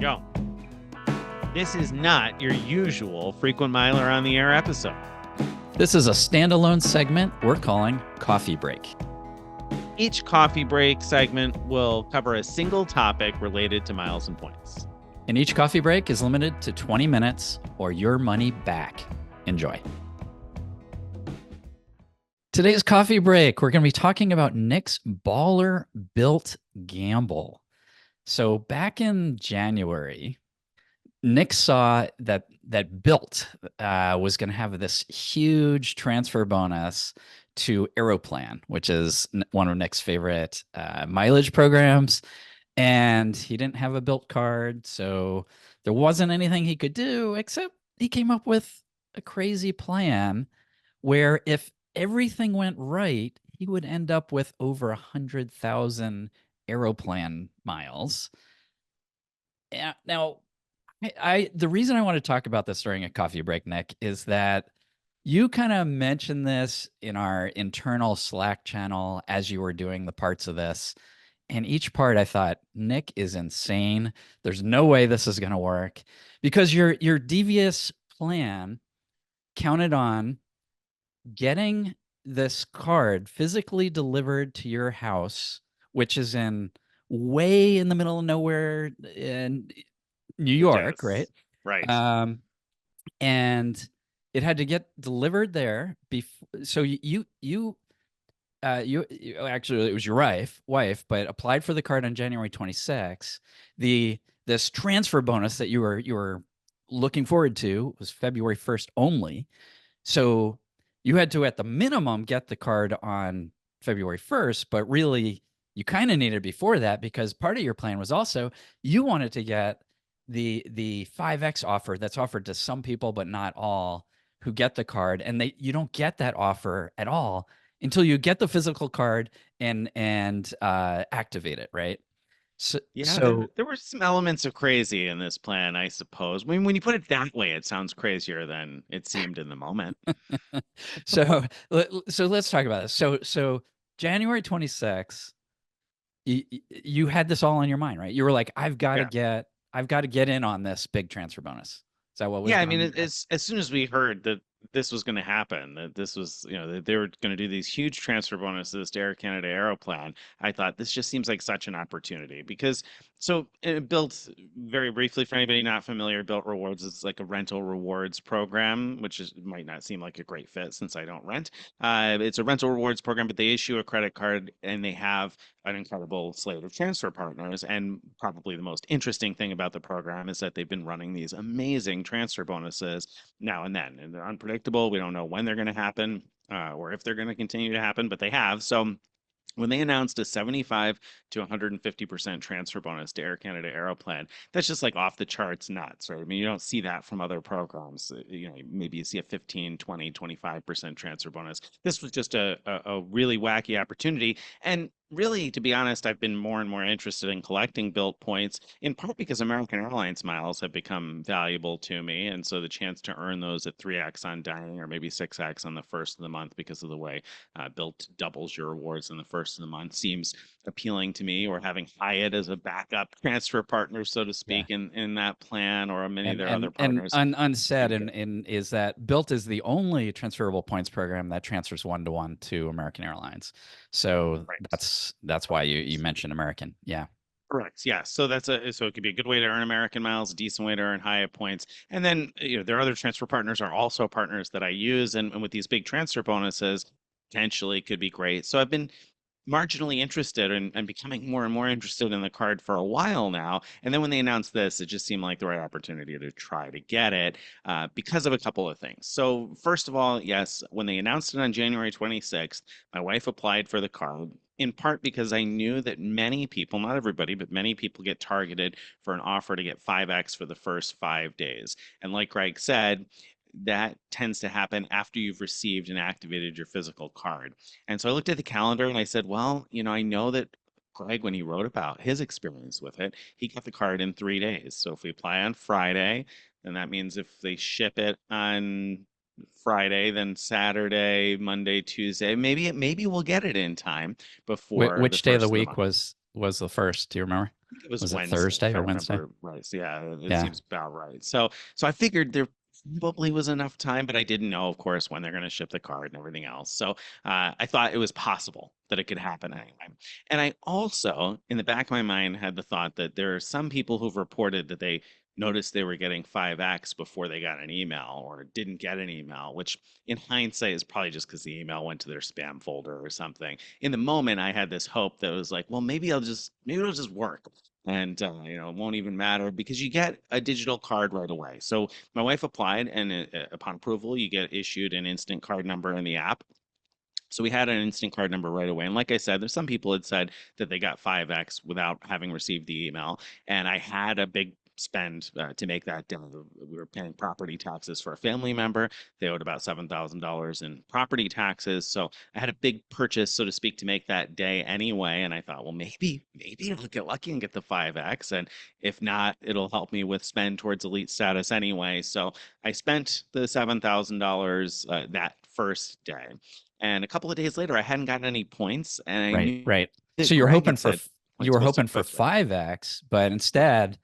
Yo, this is not your usual frequent miler on the air episode. This is a standalone segment we're calling Coffee Break. Each coffee break segment will cover a single topic related to miles and points. And each coffee break is limited to 20 minutes or your money back. Enjoy. Today's coffee break, we're going to be talking about Nick's baller Bilt gamble. So back in January, Nick saw that Bilt was going to have this huge transfer bonus to Aeroplan, which is one of Nick's favorite mileage programs. And he didn't have a Bilt card, so there wasn't anything he could do, except he came up with a crazy plan where if everything went right, he would end up with over 100,000 Aeroplan miles. Now, the reason I want to talk about this during a coffee break, Nick, is that you kind of mentioned this in our internal Slack channel as you were doing the parts of this. And each part I thought, Nick is insane. There's no way this is going to work, because your devious plan counted on getting this card physically delivered to your house, which is way in the middle of nowhere in New York, right? Right. And it had to get delivered there so you actually, it was your wife, but applied for the card on January 26th. This transfer bonus that you were looking forward to was February 1st only. So you had to, at the minimum, get the card on February 1st, but really you kind of needed it before that, because part of your plan was also you wanted to get the 5X offer that's offered to some people, but not all, who get the card. And you don't get that offer at all until you get the physical card and activate it, right? Yeah, there were some elements of crazy in this plan, I suppose. I mean, when you put it that way, it sounds crazier than it seemed in the moment. so let's talk about this. So January 26th, you had this all on your mind, right? You were like, I've got to get in on this big transfer bonus. Is that what was Yeah, I going mean, on? as soon as we heard that this was going to happen, that this was, that they were going to do these huge transfer bonuses to Air Canada Aeroplan, I thought this just seems like such an opportunity because Bilt, very briefly for anybody not familiar, Bilt Rewards is like a rental rewards program, which might not seem like a great fit since I don't rent. It's a rental rewards program, but they issue a credit card and they have an incredible slate of transfer partners. And probably the most interesting thing about the program is that they've been running these amazing transfer bonuses now and then, and they're unpredictable. We don't know when they're going to happen or if they're going to continue to happen, but they have. So when they announced a 75 to 150% transfer bonus to Air Canada Aeroplan, that's just like off the charts nuts, right? I mean, you don't see that from other programs. Maybe you see a 15, 20, 25% transfer bonus. This was just a really wacky opportunity. And really, to be honest, I've been more and more interested in collecting Bilt points, in part because American Airlines miles have become valuable to me. And so the chance to earn those at 3x on dining or maybe 6x on the first of the month because of the way Bilt doubles your rewards in the first of the month seems appealing to me, or having Hyatt as a backup transfer partner, so to speak, in that plan, or many of their other partners. Unsaid is that Bilt is the only transferable points program that transfers 1-to-1 to American Airlines. So Right. that's why you mentioned American. Yeah. Correct. Yeah. So it could be a good way to earn American miles, a decent way to earn Hyatt points. And then, their other transfer partners are also partners that I use. And with these big transfer bonuses, potentially could be great. So I've been marginally interested and becoming more and more interested in the card for a while now. And then when they announced this, it just seemed like the right opportunity to try to get it because of a couple of things. So first of all, yes, when they announced it on January 26th, my wife applied for the card. In part because I knew that many people, not everybody, but many people get targeted for an offer to get 5x for the first 5 days. And like Greg said, that tends to happen after you've received and activated your physical card. And so I looked at the calendar and I said, well, I know that Greg, when he wrote about his experience with it, he got the card in 3 days. So if we apply on Friday, then that means if they ship it on Friday, then Saturday, Monday, Tuesday, maybe we'll get it in time before the Which day of the first of the week month. was the first? Do you remember? think it was Was it Wednesday, Thursday if I or Wednesday? remember right. So yeah, it Yeah. seems about right. So I figured there probably was enough time, but I didn't know, of course, when they're going to ship the card and everything else. So I thought it was possible that it could happen anyway. And I also, in the back of my mind, had the thought that there are some people who've reported that they noticed they were getting 5X before they got an email or didn't get an email, which in hindsight is probably just because the email went to their spam folder or something. In the moment, I had this hope that was like, well, maybe it'll just work. And it won't even matter because you get a digital card right away. So my wife applied, and upon approval, you get issued an instant card number in the app. So we had an instant card number right away. And like I said, there's some people had said that they got 5X without having received the email. And I had a big spend to make that done. We were paying property taxes for a family member. They owed about $7,000 in property taxes. So I had a big purchase, so to speak, to make that day anyway. And I thought, well, maybe I'll get lucky and get the 5X. And if not, it'll help me with spend towards elite status anyway. So I spent the $7,000 that first day. And a couple of days later, I hadn't gotten any points, and I Right, knew right. that So you're Greg hoping had for said you points were posted hoping for quickly. 5x, but instead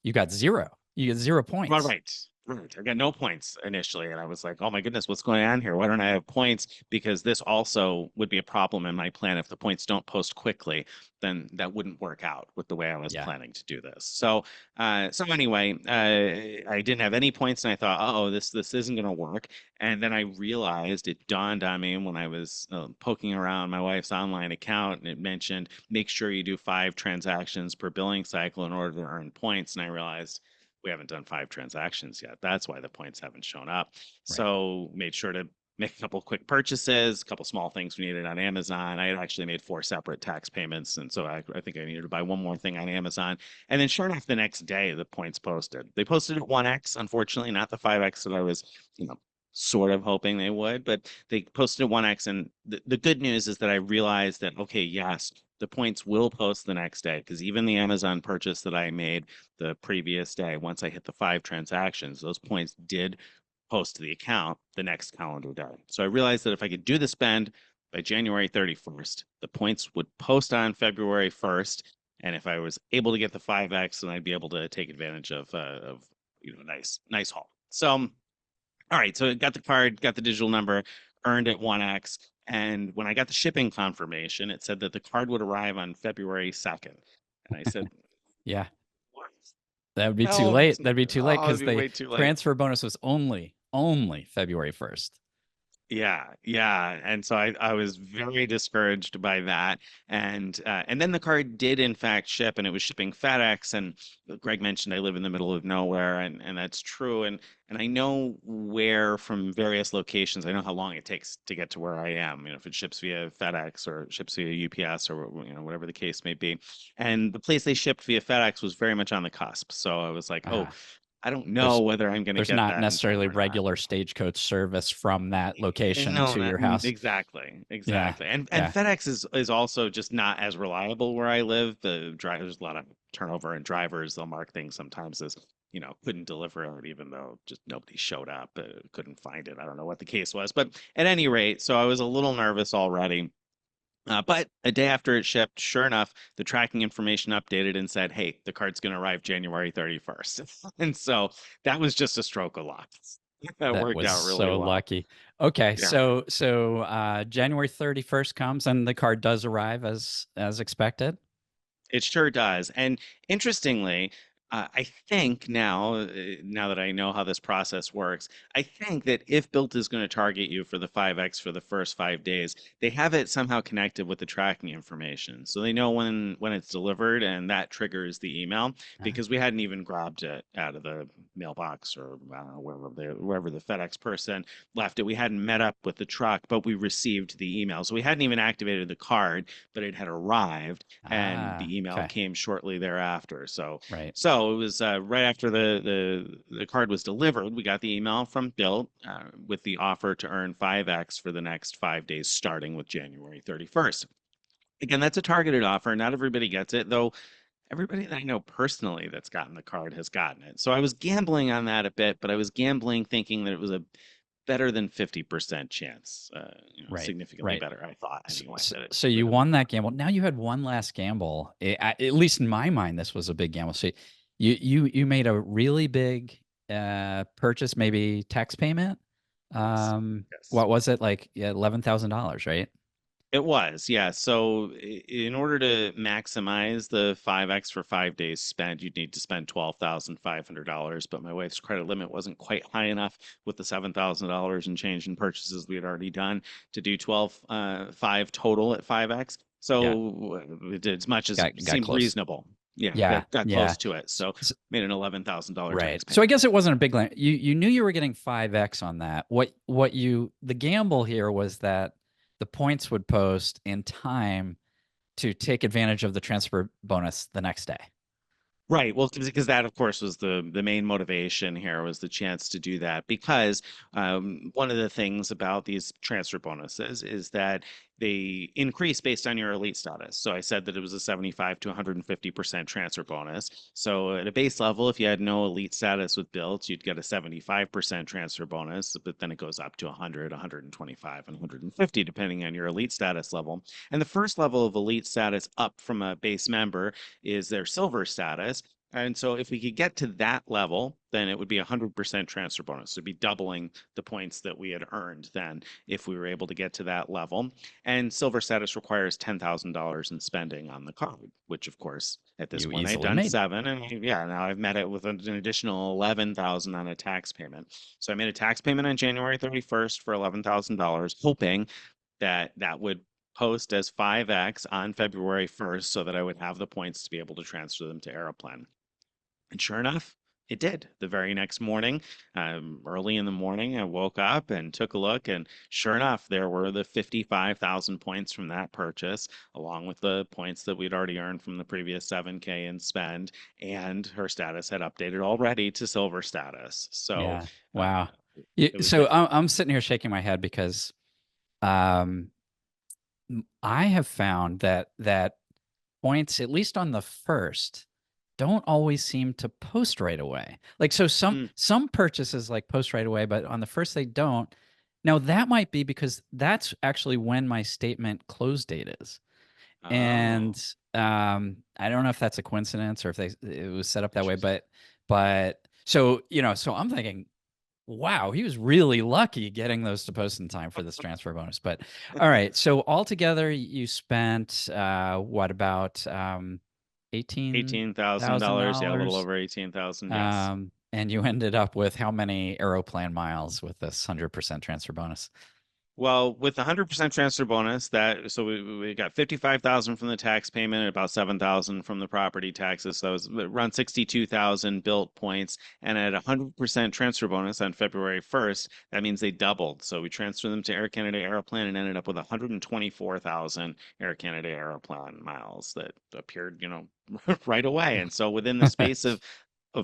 you got zero. You get zero Well, points. right. Right. I got no points initially, and I was like, "Oh my goodness, what's going on here? Why don't I have points?" Because this also would be a problem in my plan. If the points don't post quickly, then that wouldn't work out with the way I was Yeah. planning to do this. So anyway, I didn't have any points, and I thought, "Oh, this isn't going to work." And then I realized it dawned on me when I was poking around my wife's online account, and it mentioned make sure you do 5 transactions per billing cycle in order to earn points. And I realized we haven't done 5 transactions yet. That's why the points haven't shown up. Right. So made sure to make a couple quick purchases, a couple small things we needed on Amazon. I had actually made 4 separate tax payments, and so I think I needed to buy one more thing on Amazon. And then sure enough, the next day the points posted. They posted at 1x, unfortunately, not the 5x that I was, you know, sort of hoping they would, but they posted at 1x. And the good news is that I realized that, okay, yes, the points will post the next day because even the Amazon purchase that I made the previous day, once I hit the 5 transactions, those points did post to the account the next calendar day. So I realized that if I could do the spend by January 31st, the points would post on February 1st. And if I was able to get the 5X, then I'd be able to take advantage of nice haul. So all right, so I got the card, got the digital number, earned at 1x. And when I got the shipping confirmation, it said that the card would arrive on February 2nd. And I said, Yeah. what? That would be too No, late. That'd be too late oh, it'd because be the way too late. transfer bonus was only February 1st. Yeah, yeah. And so I was very discouraged by that. And then the card did in fact ship, and it was shipping FedEx. And Greg mentioned I live in the middle of nowhere, and that's true. And I know where from various locations, I know how long it takes to get to where I am, if it ships via FedEx or ships via UPS or whatever the case may be. And the place they shipped via FedEx was very much on the cusp. So I was like, oh, Ah, I don't know there's whether I'm going to there's get not that in time necessarily or not. regular stagecoach service from that location No, to your house. exactly, Yeah. exactly. And Yeah. FedEx is also just not as reliable where I live. The drivers, a lot of turnover in drivers. They'll mark things sometimes as, couldn't deliver it, even though just nobody showed up, couldn't find it. I don't know what the case was, but at any rate, so I was a little nervous already. But a day after it shipped, sure enough, the tracking information updated and said, "Hey, the card's going to arrive January 31st." And so that was just a stroke of luck. That That worked was out really so well. lucky. Okay, Yeah. so January 31st comes and the card does arrive as expected. It sure does. And interestingly, I think now that I know how this process works, I think that if Built is going to target you for the 5X for the first 5 days, they have it somehow connected with the tracking information. So they know when it's delivered, and that triggers the email Ah, because we hadn't even grabbed it out of the mailbox or I don't know, wherever the FedEx person left it. We hadn't met up with the truck, but we received the email. So we hadn't even activated the card, but it had arrived, and the email okay. came shortly thereafter. So, Right. so it was right after the card was delivered. We got the email from Bill with the offer to earn 5x for the next 5 days, starting with January 31st. Again, that's a targeted offer. Not everybody gets it, though. Everybody that I know personally that's gotten the card has gotten it. So I was gambling on that a bit, but I was gambling thinking that it was a better than 50% chance, Right, significantly right. better, I thought anyway, So, that it so would you end up won that happening. gamble. Now you had one last gamble. At least in my mind, this was a big gamble. So you made a really big purchase, maybe tax payment. Yes. Yes. What was it like? Yeah, $11,000, right? It was, yeah. So in order to maximize the 5x for 5 days spent, you'd need to spend $12,500. But my wife's credit limit wasn't quite high enough with the $7,000 in change in purchases we had already done to do 5 total at 5x. Yeah, So it did as much as got seemed close. reasonable. Yeah, Yeah, got yeah. close to it. So made an $11,000 Right. tax So I payment. guess it wasn't a big land. You knew you were getting 5x on that. The gamble here was that the points would post in time to take advantage of the transfer bonus the next day. Right. Well, because that, of course, was the main motivation here was the chance to do that. Because one of the things about these transfer bonuses is that they increase based on your elite status. So I said that it was a 75 to 150% transfer bonus. So at a base level, if you had no elite status with Bilt, you'd get a 75% transfer bonus, but then it goes up to 100, 125, and 150, depending on your elite status level. And the first level of elite status up from a base member is their silver status. And so if we could get to that level, then it would be 100% transfer bonus. So it'd be doubling the points that we had earned then if we were able to get to that level. And silver status requires $10,000 in spending on the card, which of course at this You point I had easily done made. seven, and yeah, now I've met it with an additional 11,000 on a tax payment. So I made a tax payment on January 31st for $11,000, hoping that that would post as 5x on February 1st so that I would have the points to be able to transfer them to Aeroplan. And sure enough, it did. The very next morning, early in the morning, I woke up and took a look, and sure enough, there were the 55,000 points from that purchase, along with the points that we'd already earned from the previous 7K in spend, and her status had updated already to silver status. So Yeah. uh, Wow. it was So good. I'm sitting here shaking my head because um, I have found that points, at least on the first, don't always seem to post right away. Like so Mm. some purchases like post right away, but on the first they don't. Now that might be because that's actually when my statement close date is. And Oh, I don't know if that's a coincidence or if it was set up that way, interesting. but so so I'm thinking, wow, he was really lucky getting those to post in time for this transfer bonus. But all right, so altogether you spent what about eighteen thousand $18,000. Yeah, a little dollars, over 18,000. Yes. and you ended up with how many Aeroplan miles with this 100% transfer bonus? Well, with the 100% transfer bonus, that so we got 55,000 from the tax payment and about 7,000 from the property taxes. So that was around 62,000 built points. And at 100% transfer bonus on February 1st, that means they doubled. So we transferred them to Air Canada Aeroplan and ended up with 124,000 Air Canada Aeroplan miles that appeared, right away. And so within the space of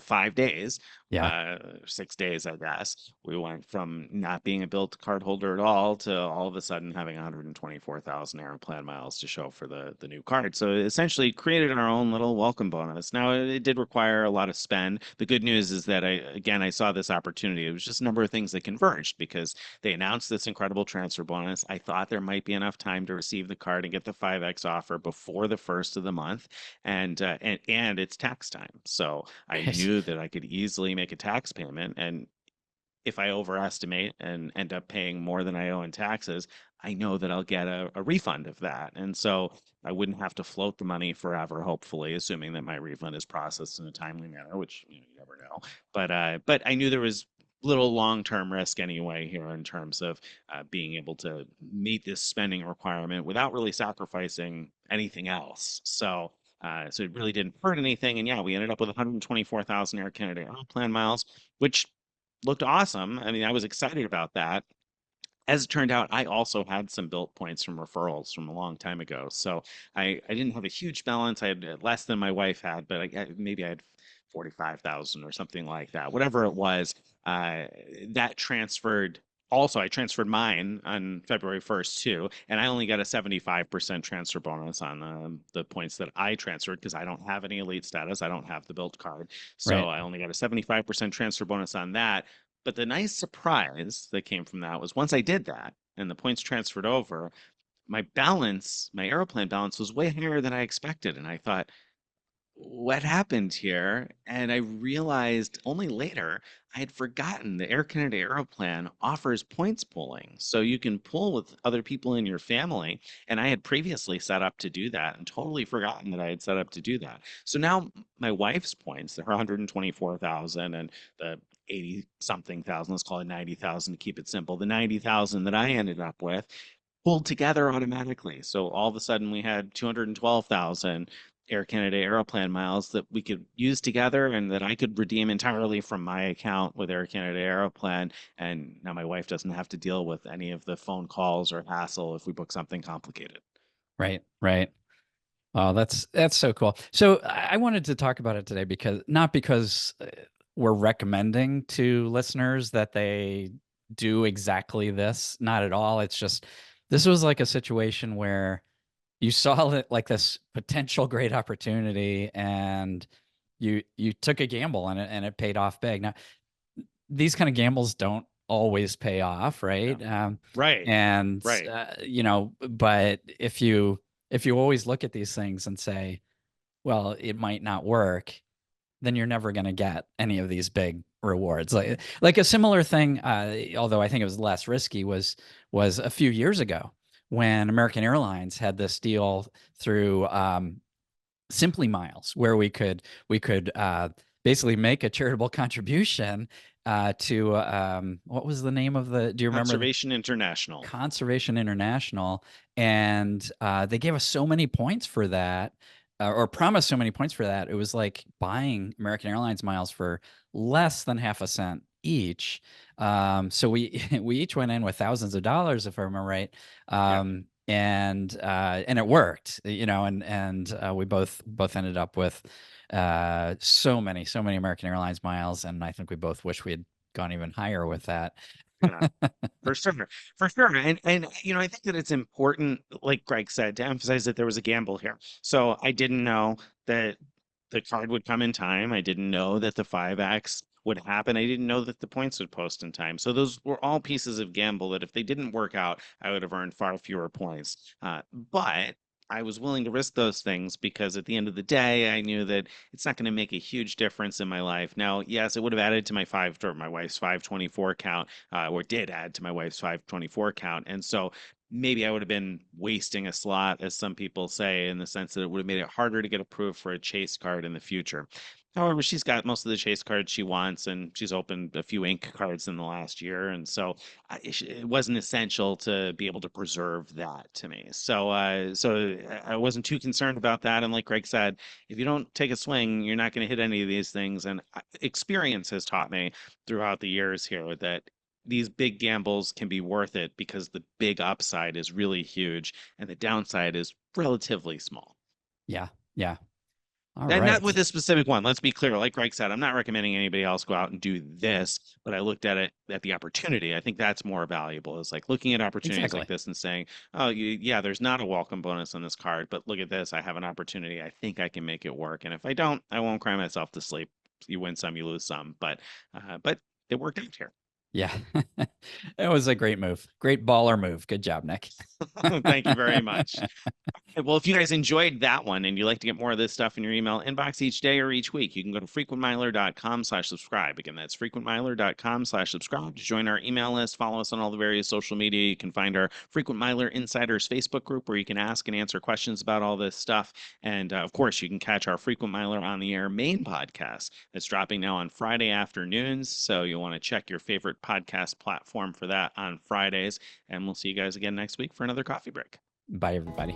5 days, Yeah. 6 days, I guess. We went from not being a Bilt card holder at all to all of a sudden having 124,000 Aeroplan miles to show for the new card. So it essentially created our own little welcome bonus. Now it did require a lot of spend. The good news is that I saw this opportunity. It was just a number of things that converged because they announced this incredible transfer bonus. I thought there might be enough time to receive the card and get the 5x offer before the first of the month, and it's tax time. So I Right. knew that I could easily make a tax payment. And if I overestimate and end up paying more than I owe in taxes, I know that I'll get a refund of that. And so I wouldn't have to float the money forever, hopefully, assuming that my refund is processed in a timely manner, which you never know. But I knew there was little long-term risk anyway here in terms of being able to meet this spending requirement without really sacrificing anything else. So it really didn't hurt anything. And yeah, we ended up with 124,000 Air Canada Aeroplan miles, which looked awesome. I mean, I was excited about that. As it turned out, I also had some Bilt points from referrals from a long time ago. So I didn't have a huge balance. I had less than my wife had, but maybe I had 45,000 or something like that. Whatever it was, uh, that transferred. Also, I transferred mine on February 1st too, and I only got a 75% transfer bonus on the points that I transferred because I don't have any elite status. I don't have the Bilt card. So Right. I only got a 75% transfer bonus on that, But the nice surprise that came from that was once I did that and the points transferred over, my balance, my Aeroplan balance was way higher than I expected. And I thought, what happened here? And I realized only later I had forgotten the Air Canada Aeroplan offers points pooling. So you can pool with other people in your family. And I had previously set up to do that and totally forgotten that I had set up to do that. So now my wife's points, her 124,000 and the 80 something thousand, let's call it 90,000 to keep it simple, the 90,000 that I ended up with pulled together automatically. So all of a sudden we had 212,000 Air Canada Aeroplan miles that we could use together and that I could redeem entirely from my account with Air Canada Aeroplan. And now my wife doesn't have to deal with any of the phone calls or hassle if we book something complicated. Right, right. Oh, that's so cool. So I wanted to talk about it today because not because we're recommending to listeners that they do exactly this, not at all. It's just this was like a situation where you saw it like this potential great opportunity and you took a gamble and it paid off big. Now, these kind of gambles don't always pay off, Yeah. right? Right. And Right. but if you always look at these things and say, well, it might not work, then you're never going to get any of these big rewards. Like a similar thing, although I think it was less risky, was a few years ago when American Airlines had this deal through Simply Miles, where we could basically make a charitable contribution to what was the name of the? Do you remember the Conservation International. Conservation International? And they gave us so many points for that, or promised so many points for that. It was like buying American Airlines miles for less than half a cent each. So we we each went in with thousands of dollars, if I remember right. Yeah. And it worked, and we both ended up with so many American Airlines miles, and I think we both wish we had gone even higher with that. Yeah. For sure, for sure, and I think that it's important, like Greg said, to emphasize that there was a gamble here. So I didn't know that the card would come in time. I didn't know that the 5X would happen. I didn't know that the points would post in time. So those were all pieces of gamble that if they didn't work out, I would have earned far fewer points. But I was willing to risk those things because at the end of the day, I knew that it's not going to make a huge difference in my life. Now, yes, it would have added to my wife's 524 count, or did add to my wife's 524 count. And so maybe I would have been wasting a slot, as some people say, in the sense that it would have made it harder to get approved for a chase card in the future. However, she's got most of the chase cards she wants, and she's opened a few ink cards in the last year, and so it wasn't essential to be able to preserve that to me. So I wasn't too concerned about that. And like Greg said, if you don't take a swing, you're not going to hit any of these things. And experience has taught me throughout the years here that these big gambles can be worth it because the big upside is really huge and the downside is relatively small. Yeah, yeah. All And not with right. this specific one. Let's be clear. Like Greg said, I'm not recommending anybody else go out and do this, but I looked at it at the opportunity. I think that's more valuable. Is like looking at opportunities like Exactly. this and saying, "Oh, yeah, there's not a welcome bonus on this card, but look at this. I have an opportunity. I think I can make it work. And if I don't, I won't cry myself to sleep. You win some, you lose some. But it worked out here. Yeah. It was a great move. Great baller move. Good job, Nick. Thank you very much. Well, if you guys enjoyed that one and you like to get more of this stuff in your email inbox each day or each week, you can go to frequentmiler.com/subscribe. Again, that's frequentmiler.com/subscribe to join our email list. Follow us on all the various social media. You can find our Frequent Miler Insiders Facebook group where you can ask and answer questions about all this stuff. And of course, you can catch our Frequent Miler on the Air main podcast that's dropping now on Friday afternoons. So you'll want to check your favorite podcast platform for that on Fridays. And we'll see you guys again next week for another coffee break. Bye, everybody.